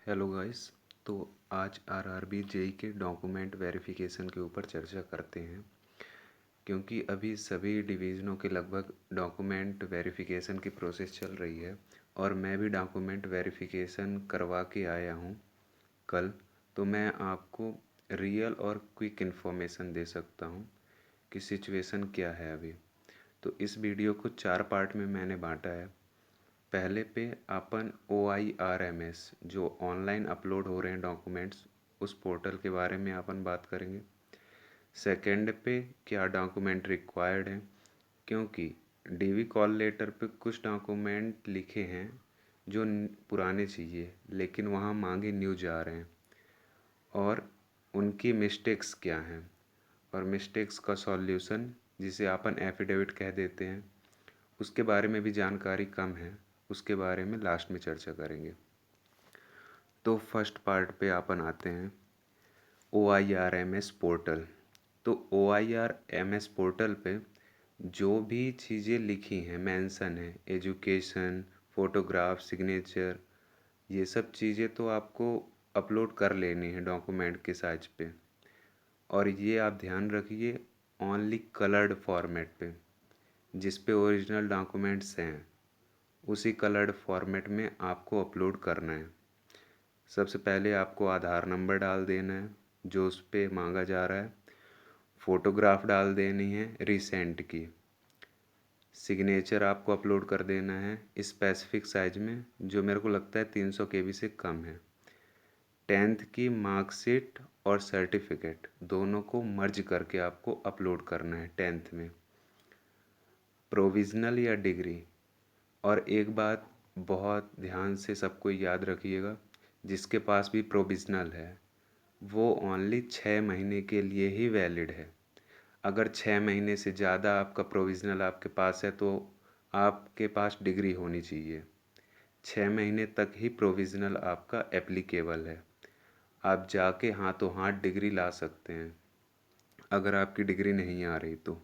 Hello guys. तो आज RRB JE के डॉक्यूमेंट वेरिफिकेशन के ऊपर चर्चा करते हैं, क्योंकि अभी सभी डिवीज़नों के लगभग डॉक्यूमेंट वेरिफिकेशन की प्रोसेस चल रही है और मैं भी डॉक्यूमेंट वेरिफिकेशन करवा के आया हूँ कल। तो मैं आपको रियल और क्विक इन्फॉर्मेशन दे सकता हूँ कि सिचुएशन क्या है अभी। तो इस वीडियो को 4 पार्ट में मैंने बांटा है। पहले पे अपन OIRMS जो ऑनलाइन अपलोड हो रहे हैं डॉक्यूमेंट्स, उस पोर्टल के बारे में अपन बात करेंगे। सेकंड पे क्या डॉक्यूमेंट रिक्वायर्ड है, क्योंकि डीवी कॉल लेटर पे कुछ डॉक्यूमेंट लिखे हैं जो पुराने चाहिए लेकिन वहाँ मांगे न्यू जा रहे हैं, और उनकी मिस्टेक्स क्या हैं और मिस्टेक्स का सॉल्यूशन जिसे अपन एफिडेविट कह देते हैं, उसके बारे में भी जानकारी कम है। उसके बारे में लास्ट में चर्चा करेंगे। तो फर्स्ट पार्ट पे अपन आते हैं OIRMS पोर्टल। तो OIRMS पोर्टल पे जो भी चीज़ें लिखी हैं, मेंशन है, एजुकेशन, फोटोग्राफ, सिग्नेचर, ये सब चीज़ें तो आपको अपलोड कर लेनी है डॉक्यूमेंट के साइज पे। और ये आप ध्यान रखिए, ओनली कलर्ड फॉर्मेट पे, जिस पे ओरिजिनल डॉक्यूमेंट्स हैं उसी कलर्ड फॉर्मेट में आपको अपलोड करना है। सबसे पहले आपको आधार नंबर डाल देना है जो उस पर मांगा जा रहा है। फ़ोटोग्राफ डाल देनी है रिसेंट की। सिग्नेचर आपको अपलोड कर देना है स्पेसिफिक साइज में, जो मेरे को लगता है 300 KB से कम है। 10th की मार्कशीट और सर्टिफिकेट दोनों को मर्ज करके आपको अपलोड करना है 10th में। प्रोविज़नल या डिग्री। और एक बात बहुत ध्यान से सबको याद रखिएगा, जिसके पास भी प्रोविज़नल है वो ओनली 6 महीने के लिए ही वैलिड है। अगर 6 महीने से ज़्यादा आपका प्रोविज़नल आपके पास है तो आपके पास डिग्री होनी चाहिए। 6 महीने तक ही प्रोविज़नल आपका एप्लीकेबल है। आप जाके हाथों हाथ डिग्री ला सकते हैं अगर आपकी डिग्री नहीं आ रही तो।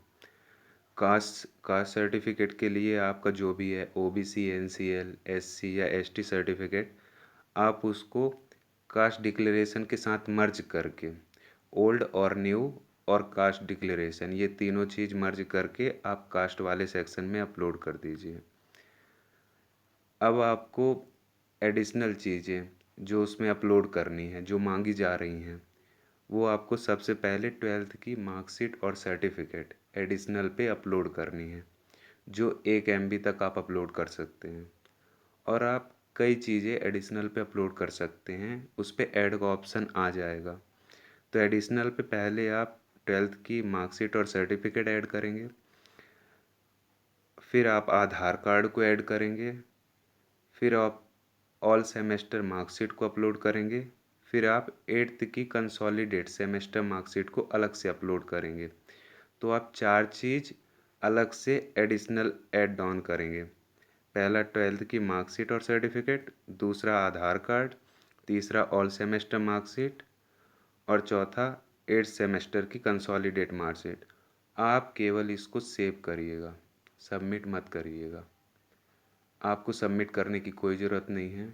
कास्ट सर्टिफिकेट के लिए आपका जो भी है OBC, NCL, SC या ST सर्टिफिकेट, आप उसको कास्ट डिक्लेरेशन के साथ मर्ज करके ओल्ड और न्यू और कास्ट डिक्लेरेशन, ये तीनों चीज़ मर्ज करके आप कास्ट वाले सेक्शन में अपलोड कर दीजिए। अब आपको एडिशनल चीज़ें जो उसमें अपलोड करनी है, जो मांगी जा रही हैं, वो आपको सबसे पहले 12th की मार्कशीट और सर्टिफिकेट एडिशनल पे अपलोड करनी है, जो 1 MB तक आप अपलोड कर सकते हैं। और आप कई चीज़ें एडिशनल पे अपलोड कर सकते हैं, उस पर ऐड का ऑप्शन आ जाएगा। तो एडिशनल पे पहले आप 12th की मार्कशीट और सर्टिफिकेट ऐड करेंगे, फिर आप आधार कार्ड को ऐड करेंगे, फिर आप ऑल सेमेस्टर मार्कशीट को अपलोड करेंगे, फिर आप 8th की कंसोलिडेट सेमेस्टर मार्कशीट को अलग से अपलोड करेंगे। तो आप 4 चीज़ अलग से एडिशनल ऐड ऑन करेंगे। पहला 12th की मार्कशीट और सर्टिफिकेट, दूसरा आधार कार्ड, तीसरा ऑल सेमेस्टर मार्कशीट और चौथा 8th सेमेस्टर की कंसोलिडेट मार्कशीट। आप केवल इसको सेव करिएगा, सबमिट मत करिएगा। आपको सबमिट करने की कोई ज़रूरत नहीं है।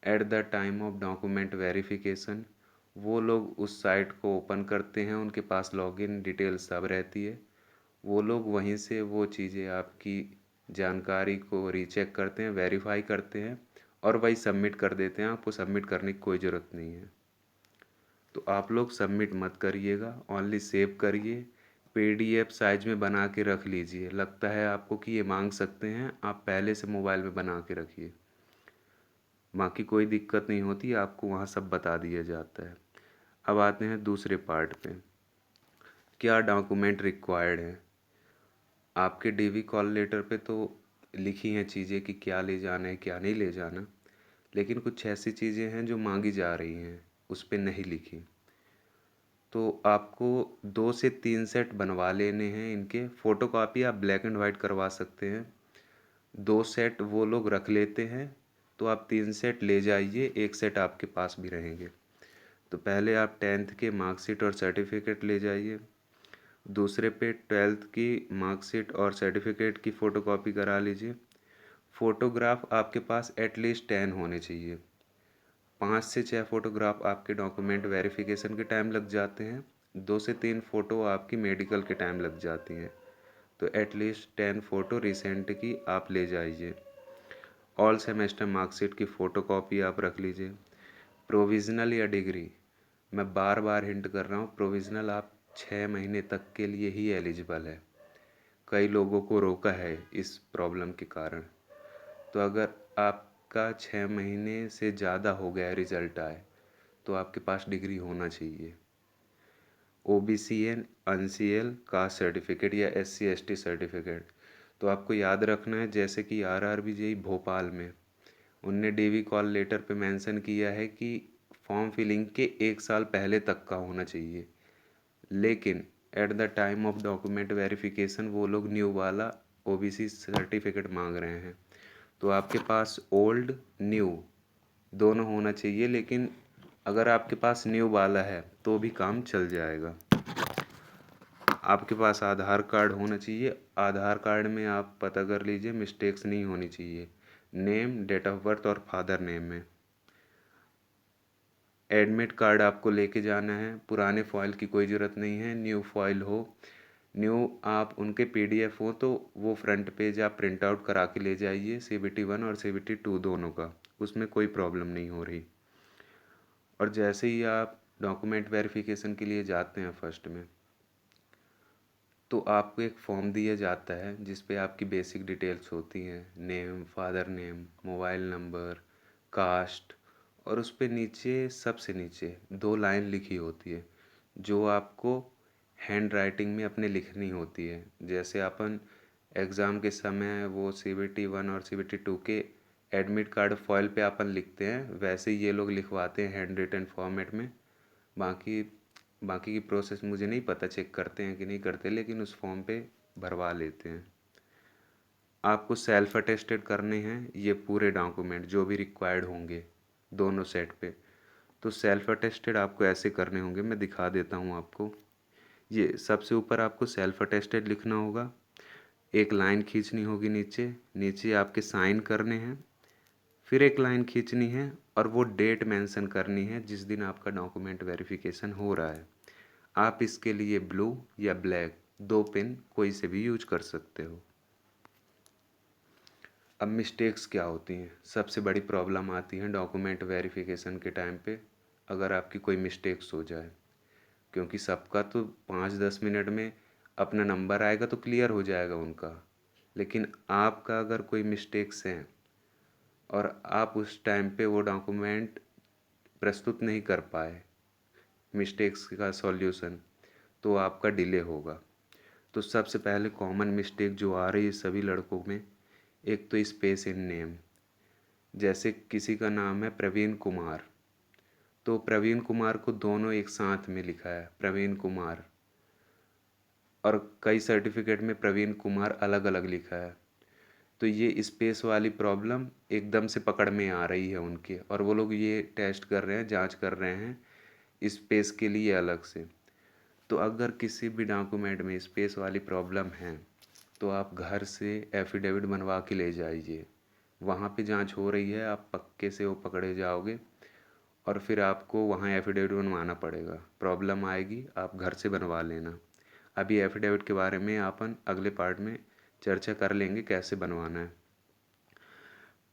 At the time of document verification वो लोग उस साइट को ओपन करते हैं, उनके पास लॉगिन डिटेल सब रहती है। वो लोग वहीं से वो चीज़ें आपकी जानकारी को रीचेक करते हैं, वेरीफाई करते हैं और वही सबमिट कर देते हैं। आपको सबमिट करने की कोई ज़रूरत नहीं है। तो आप लोग सबमिट मत करिएगा, ओनली सेव करिए। PDF साइज में बना के रख लीजिए। लगता है आपको कि ये मांग सकते हैं, आप पहले से मोबाइल में बना के रखिए। बाकी कोई दिक्कत नहीं होती, आपको वहाँ सब बता दिया जाता है। अब आते हैं दूसरे पार्ट पे, क्या डॉक्यूमेंट रिक्वायर्ड है। आपके DV कॉल लेटर पे तो लिखी हैं चीज़ें कि क्या ले जाना है क्या नहीं ले जाना, लेकिन कुछ ऐसी चीज़ें हैं जो मांगी जा रही हैं उस पे नहीं लिखी। तो आपको 2 से 3 सेट बनवा लेने हैं इनके। फ़ोटोकॉपी आप ब्लैक एंड वाइट करवा सकते हैं, 2 सेट वो लोग रख लेते हैं, तो आप 3 सेट ले जाइए, 1 सेट आपके पास भी रहेंगे। तो पहले आप 10th के मार्कशीट और सर्टिफिकेट ले जाइए, दूसरे पे 12th की मार्कशीट और सर्टिफिकेट की फ़ोटोकॉपी करा लीजिए। फ़ोटोग्राफ आपके पास एटलीस्ट 10 होने चाहिए। 5 से 6 फ़ोटोग्राफ आपके डॉक्यूमेंट वेरिफिकेशन के टाइम लग जाते हैं, 2 से 3 फ़ोटो आपकी मेडिकल के टाइम लग जाती हैं। तो एटलीस्ट 10 फ़ोटो रिसेंट की आप ले जाइए। ऑल सेमेस्टर मार्कशीट की फ़ोटोकॉपी आप रख लीजिए। प्रोविज़नल या डिग्री, मैं बार बार हिंट कर रहा हूँ, प्रोविज़नल आप 6 महीने तक के लिए ही एलिजिबल है। कई लोगों को रोका है इस प्रॉब्लम के कारण। तो अगर आपका 6 महीने से ज़्यादा हो गया रिज़ल्ट आए तो आपके पास डिग्री होना चाहिए। OBCN, अनसीएल, कास्ट सर्टिफिकेट या SC/ST सर्टिफिकेट, तो आपको याद रखना है, जैसे कि RRB जेईई भोपाल में उनने DV कॉल लेटर पे मेंशन किया है कि फॉर्म फिलिंग के 1 साल पहले तक का होना चाहिए, लेकिन at the time of document verification वो लोग न्यू वाला OBC सर्टिफिकेट मांग रहे हैं। तो आपके पास ओल्ड न्यू दोनों होना चाहिए, लेकिन अगर आपके पास न्यू वाला है तो भी काम चल जाएगा। आपके पास आधार कार्ड होना चाहिए। आधार कार्ड में आप पता कर लीजिए, मिस्टेक्स नहीं होनी चाहिए नेम, डेट ऑफ बर्थ और फादर नेम में। एडमिट कार्ड आपको लेके जाना है। पुराने फॉइल की कोई ज़रूरत नहीं है, न्यू फॉइल हो। न्यू आप उनके PDF हो तो वो फ्रंट पेज आप प्रिंट आउट करा के ले जाइए, CBT 1 और CBT 2 दोनों का, उसमें कोई प्रॉब्लम नहीं हो रही। और जैसे ही आप डॉक्यूमेंट वेरिफिकेशन के लिए जाते हैं फर्स्ट में, तो आपको एक फॉर्म दिया जाता है जिस पे आपकी बेसिक डिटेल्स होती हैं, name, father name, mobile number, caste, और उस पे नीचे सबसे नीचे 2 लाइन लिखी होती है जो आपको हैंड राइटिंग में अपने लिखनी होती है। जैसे अपन एग्ज़ाम के समय वो CBT 1 और CBT 2 के एडमिट कार्ड फॉइल पे अपन लिखते हैं, वैसे ही ये लोग लिखवाते हैं हैंड रिटन फॉर्मेट में। बाकी बाकी की प्रोसेस मुझे नहीं पता, चेक करते हैं कि नहीं करते, लेकिन उस फॉर्म पे भरवा लेते हैं। आपको सेल्फ अटेस्टेड करने हैं ये पूरे डॉक्यूमेंट जो भी रिक्वायर्ड होंगे दोनों सेट पे। तो सेल्फ अटेस्टेड आपको ऐसे करने होंगे, मैं दिखा देता हूँ आपको। ये सबसे ऊपर आपको सेल्फ अटेस्टेड लिखना होगा, एक लाइन खींचनी होगी नीचे, नीचे आपके साइन करने हैं, फिर एक लाइन खींचनी है और वो डेट मेंशन करनी है जिस दिन आपका डॉक्यूमेंट वेरिफिकेशन हो रहा है। आप इसके लिए ब्लू या ब्लैक 2 पेन कोई से भी यूज कर सकते हो। अब मिस्टेक्स क्या होती हैं? सबसे बड़ी प्रॉब्लम आती है डॉक्यूमेंट वेरिफिकेशन के टाइम पे, अगर आपकी कोई मिस्टेक्स हो जाए, क्योंकि सबका तो 5-10 मिनट में अपना नंबर आएगा तो क्लियर हो जाएगा उनका, लेकिन आपका अगर कोई मिस्टेक्स हैं और आप उस टाइम पे वो डॉक्यूमेंट प्रस्तुत नहीं कर पाए मिस्टेक्स का सॉल्यूशन, तो आपका डिले होगा। तो सबसे पहले कॉमन मिस्टेक जो आ रही है सभी लड़कों में, एक तो स्पेस इन नेम। जैसे किसी का नाम है प्रवीण कुमार, तो प्रवीण कुमार को दोनों एक साथ में लिखा है प्रवीण कुमार, और कई सर्टिफिकेट में प्रवीण कुमार अलग अलग लिखा है। तो ये स्पेस वाली प्रॉब्लम एकदम से पकड़ में आ रही है उनके, और वो लोग ये टेस्ट कर रहे हैं, जांच कर रहे हैं स्पेस के लिए अलग से। तो अगर किसी भी डॉक्यूमेंट में स्पेस वाली प्रॉब्लम है तो आप घर से एफिडेविट बनवा के ले जाइए, वहाँ पे जांच हो रही है, आप पक्के से वो पकड़े जाओगे और फिर आपको वहाँ एफिडेविट बनवाना पड़ेगा। प्रॉब्लम आएगी, आप घर से बनवा लेना। अभी एफिडेविट के बारे में अपन अगले पार्ट में चर्चा कर लेंगे कैसे बनवाना है।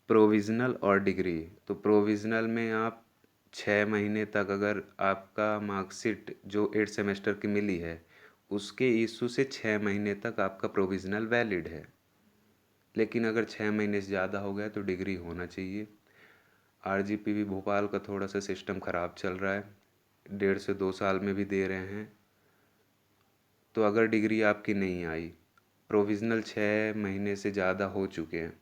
प्रोविज़नल और डिग्री, तो प्रोविज़नल में आप 6 महीने तक अगर आपका मार्कशीट जो 8 सेमेस्टर की मिली है उसके इशू से 6 महीने तक आपका प्रोविज़नल वैलिड है, लेकिन अगर 6 महीने से ज़्यादा हो गया तो डिग्री होना चाहिए। RGPV भोपाल का थोड़ा सा सिस्टम ख़राब चल रहा है, 1.5 से 2 साल में भी दे रहे हैं। तो अगर डिग्री आपकी नहीं आई, प्रोविज़नल 6 महीने से ज़्यादा हो चुके हैं,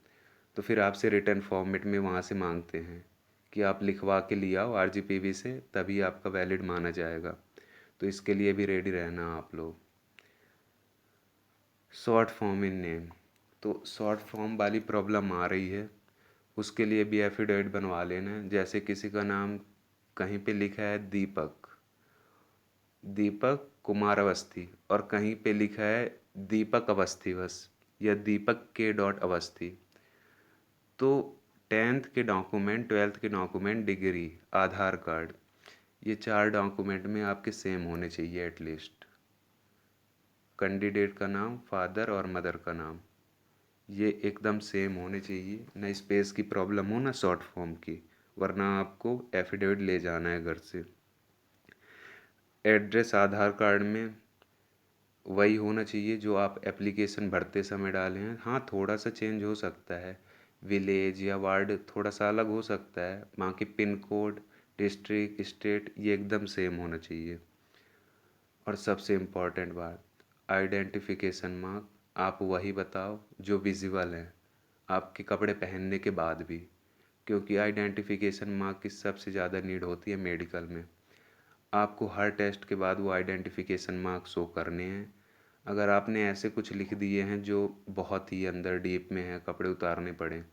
तो फिर आपसे रिटर्न फॉर्मेट में वहाँ से मांगते हैं कि आप लिखवा के ले आओ RGPV से, तभी आपका वैलिड माना जाएगा। तो इसके लिए भी रेडी रहना आप लोग। शॉर्ट फॉर्म इन नेम, तो शॉर्ट फॉर्म वाली प्रॉब्लम आ रही है, उसके लिए भी एफिडेविट बनवा लेना है। जैसे किसी का नाम कहीं पे लिखा है दीपक, दीपक कुमार अवस्थी, और कहीं पे लिखा है दीपक अवस्थी बस, या दीपक के डॉट अवस्थी, तो 10th के डॉक्यूमेंट, 12th के डॉक्यूमेंट, डिग्री, आधार कार्ड, ये 4 डॉक्यूमेंट में आपके सेम होने चाहिए एटलीस्ट। कैंडिडेट का नाम, फादर और मदर का नाम, ये एकदम सेम होने चाहिए, ना स्पेस की प्रॉब्लम हो ना शॉर्ट फॉर्म की, वरना आपको एफिडेविट ले जाना है घर से। एड्रेस आधार कार्ड में वही होना चाहिए जो आप एप्लीकेशन भरते समय डाले हैं। हाँ, थोड़ा सा चेंज हो सकता है, विलेज या वार्ड थोड़ा सा अलग हो सकता है, बाकी पिन कोड, डिस्ट्रिक्ट, स्टेट ये एकदम सेम होना चाहिए। और सबसे इम्पॉर्टेंट बात, आइडेंटिफिकेशन मार्क आप वही बताओ जो विजिबल है आपके कपड़े पहनने के बाद भी, क्योंकि आइडेंटिफिकेशन मार्क की सबसे ज़्यादा नीड होती है मेडिकल में। आपको हर टेस्ट के बाद वो आइडेंटिफिकेशन मार्क शो करने हैं। अगर आपने ऐसे कुछ लिख दिए हैं जो बहुत ही अंदर डीप में है, कपड़े उतारने पड़े,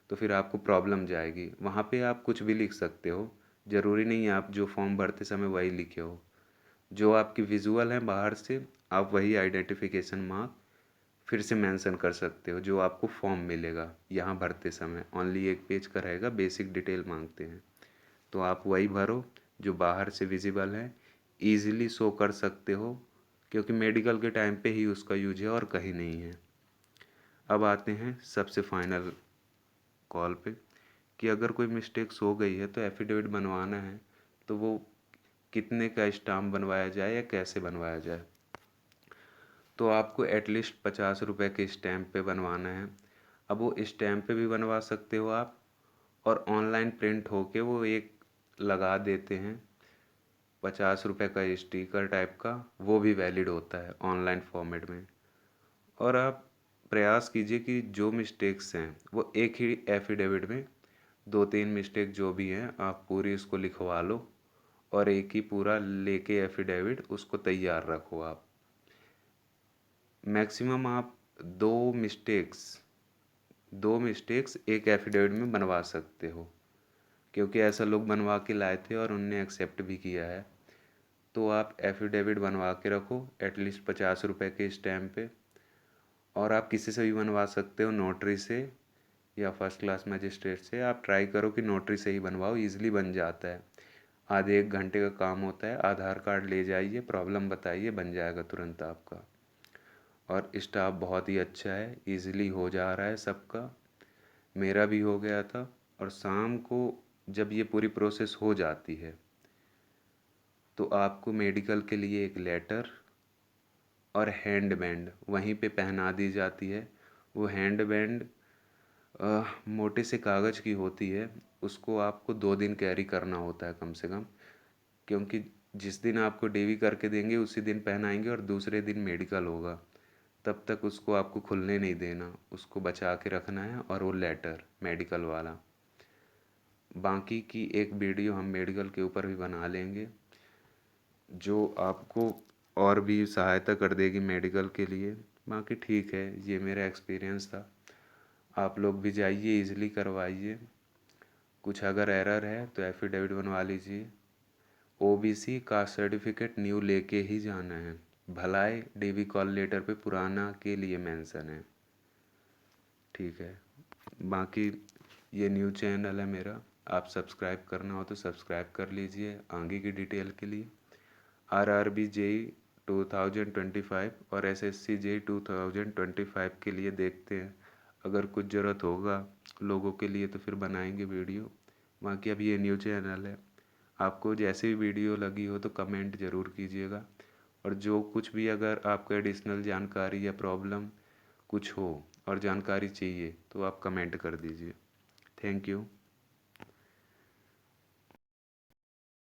तो फिर आपको प्रॉब्लम जाएगी। वहाँ पे आप कुछ भी लिख सकते हो, ज़रूरी नहीं है आप जो फॉर्म भरते समय वही लिखे हो। जो आपकी विजुअल है बाहर से, आप वही आइडेंटिफिकेशन मार्क फिर से मेंशन कर सकते हो जो आपको फॉर्म मिलेगा यहाँ भरते समय। ओनली एक पेज का रहेगा, बेसिक डिटेल मांगते हैं, तो आप वही भरो जो बाहर से विजिबल है, ईजिली शो कर सकते हो, क्योंकि मेडिकल के टाइम पे ही उसका यूज है और कहीं नहीं है। अब आते हैं सबसे फाइनल कॉल पे कि अगर कोई मिस्टेक्स हो गई है तो एफिडेविट बनवाना है, तो वो कितने का स्टाम्प बनवाया जाए या कैसे बनवाया जाए। तो आपको एटलीस्ट 50 रुपये के स्टैम्प पे बनवाना है। अब वो स्टैम्प पे भी बनवा सकते हो आप, और ऑनलाइन प्रिंट होके वो एक लगा देते हैं 50 रुपये का स्टिकर टाइप का, वो भी वैलिड होता है ऑनलाइन फॉर्मेट में। और आप प्रयास कीजिए कि जो मिस्टेक्स हैं वो एक ही एफिडेविट में 2-3 मिस्टेक जो भी हैं आप पूरी उसको लिखवा लो, और एक ही पूरा लेके एफिडेविट उसको तैयार रखो आप। मैक्सिमम आप दो मिस्टेक्स एक एफिडेविट में बनवा सकते हो, क्योंकि ऐसा लोग बनवा के लाए थे और उनने एक्सेप्ट भी किया है। तो आप एफिडेविट बनवा के रखो एटलीस्ट 50 रुपये के स्टैम्प पे, और आप किसी से भी बनवा सकते हो, नोटरी से या फर्स्ट क्लास मजिस्ट्रेट से। आप ट्राई करो कि नोटरी से ही बनवाओ, ईजिली बन जाता है, आधे 1 घंटे का काम होता है। आधार कार्ड ले जाइए, प्रॉब्लम बताइए, बन जाएगा तुरंत आपका। और स्टाफ बहुत ही अच्छा है, ईजिली हो जा रहा है सबका, मेरा भी हो गया था। और शाम को जब ये पूरी प्रोसेस हो जाती है तो आपको मेडिकल के लिए एक लेटर और हैंड बैंड वहीं पे पहना दी जाती है। वो हैंड बैंड मोटे से कागज़ की होती है, उसको आपको 2 दिन कैरी करना होता है कम से कम, क्योंकि जिस दिन आपको डीवी करके देंगे उसी दिन पहनाएंगे और दूसरे दिन मेडिकल होगा, तब तक उसको आपको खुलने नहीं देना, उसको बचा के रखना है। और वो लेटर मेडिकल वाला, बाकी की एक वीडियो हम मेडिकल के ऊपर भी बना लेंगे जो आपको और भी सहायता कर देगी मेडिकल के लिए। बाकी ठीक है, ये मेरा एक्सपीरियंस था। आप लोग भी जाइए, इजीली करवाइए। कुछ अगर एरर है तो एफिडेविट बनवा लीजिए। ओबीसी कास्ट सर्टिफिकेट न्यू लेके ही जाना है, भलाई डीवी कॉल लेटर पे पुराना के लिए मेंशन है, ठीक है। बाकी ये न्यू चैनल है मेरा, आप सब्सक्राइब करना हो तो सब्सक्राइब कर लीजिए आगे की डिटेल के लिए। आरआरबी जेई 2025 और एसएससी जेई 2025 के लिए देखते हैं, अगर कुछ ज़रूरत होगा लोगों के लिए तो फिर बनाएंगे वीडियो। बाकी अब ये न्यू चैनल है, आपको जैसे भी वीडियो लगी हो तो कमेंट ज़रूर कीजिएगा। और जो कुछ भी अगर आपको एडिशनल जानकारी या प्रॉब्लम कुछ हो और जानकारी चाहिए तो आप कमेंट कर दीजिए। Thank you.